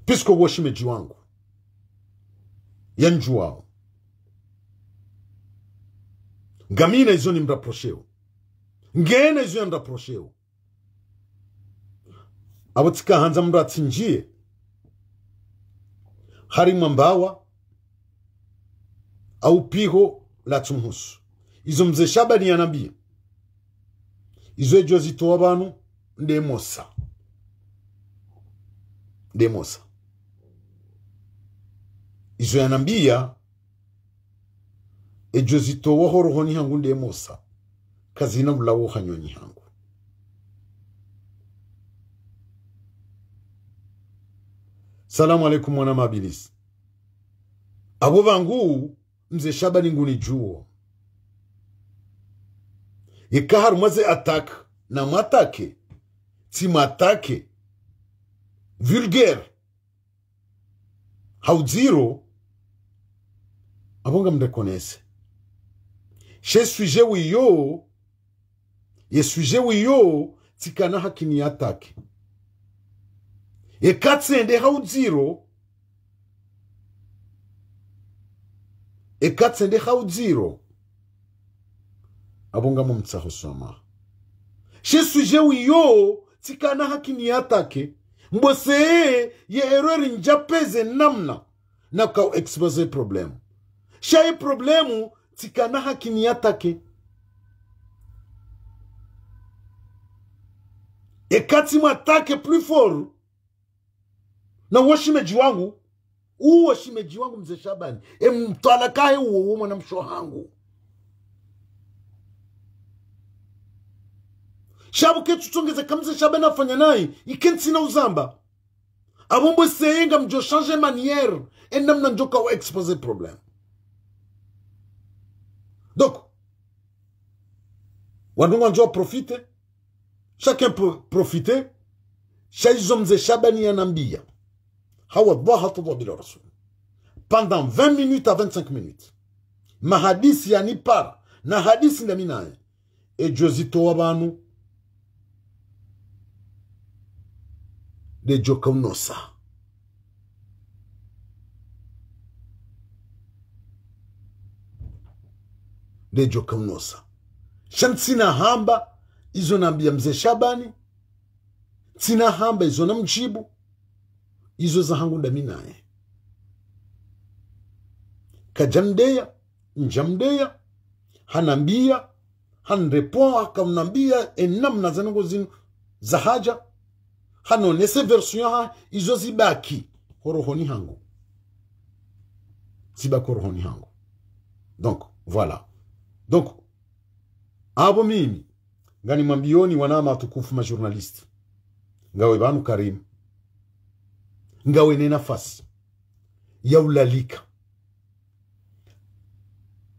Speaker 1: pisko washimeji wangu yanjuwao ngamina izo ni mraprosheo ngena izo ya mraprosheo awatika hanza mratinjie hari mwambawa au piho la tumhusu izo mze Shabani yanambia izo ejo zitoa banu ndemosa izo yanambia ejo zitoa horohoni hangu ndemosa kazina mulawo hanyoni hangu salamu alaikum wana mabilisi abo bangu mze Shabani nguni juo Yekahar mwaze attaque na matake ti matake vulgaire haudiro abonga mrekonese she sujet wiyo ye sujet wiyo tikana hakini attaque ekatsende haudiro abonga mumtsaho soma she sujet wiyo tikana hakini atake mbose ye erreur njapeze namna na ka expose problem she problemu tikana hakini atake ekati matake plus fort na washimeji wangu mze Shabani mtala kae uwo mwana mshohangu shabu ketu tungeze kamze Shabani afanya naye ikensi na uzamba abombo seyenga mjo changer manière enamna njoka wa expose problem donc wandunga njo profite chacun peut profiter shaizo mze Shabani yanambia hawa dhaha tudwa bila rasul pendant 20 minutes à 25 minutes mahadisi yani para na hadisi ndaminaye ejozito wabanu de jokaunosa shantsina hamba izo nambia mze Shabani tina hamba izo namjibu izo za hangu ndaminaye kajamdeya njamdeya hanambia hanrepon akamnambia enamna zanongo zinu za haja hanonese version ha izo zibaki horohoni hangu donc voilà donc abo mimi ngani mambioni wanama tukufu ma journaliste ngawe banu Karim ngawe ne nafasi ya ulalika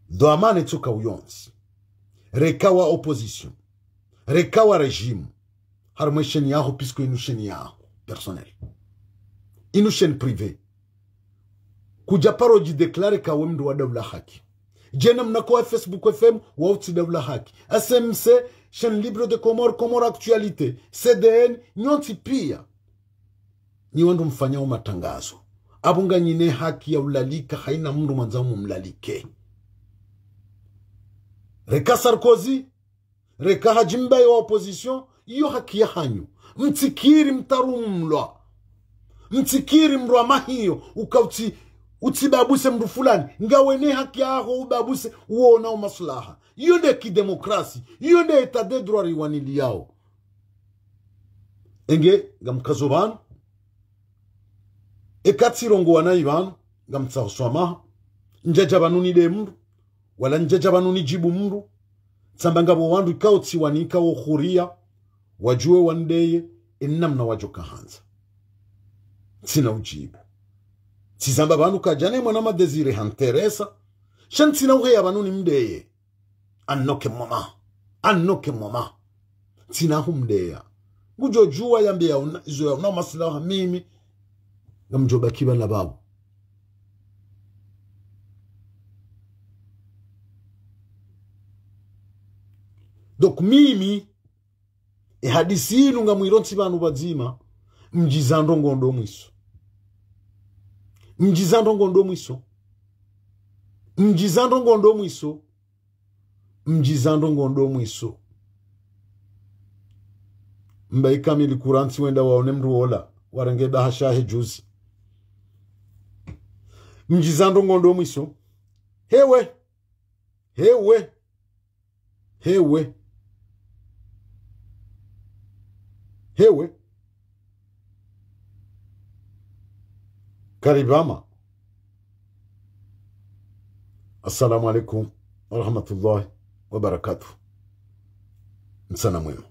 Speaker 1: do amane tuka uyonzi rekawa opposition rekawa regime harmo sheni yaho puisque inu sheni yaho personnel inu sheni privé kujaparo jideklare kawe mdu wa dawla haki jena mnako Facebook FM wa uti dawla haki SMC chaîne libre de Comore actualité CDN nyonti pia ni wandu mfanyao matangazo abunga nyine haki ya ulalika haina mndu mwanzao mumlalike reka Sarkozy reka hajimba ya opposition iyo haki ya hanyu mtikiri mtarumlwa mtikiri mrwa mahiyo ukauti utibabuse mru fulani ngawene haki yako ubabuse uona umaslaha iyo nde kidemokrasi iyo nde etat de droit riwanili yao enge gamkazo banu ekati rongo wanayi banu gamtsaho swamaha njaja banu nide mru wala njeja banu nijibu mru tsambanga bo wandu ikao tsiwanika wo khuria wajue wandeye innamna wajoka hanza sina ujibu tsizamba banu kajane mwana madesire hanteresa shantsina uhe banu ni mdeye annoke mama tsina humdeya ngujojua yambia una maslaha mimi ngamjoba kiba na babu donc mimi hadisi inu ngamwironsi banu bazima mjizando ngondo mwiso mbai kamili kuransi wenda waone mruola warenge bahashahe juzi mjizando ngondo mwiso hewe karibama. Assalamu alaikum wa rahmatullahi wa barakatuh. Msana mwema.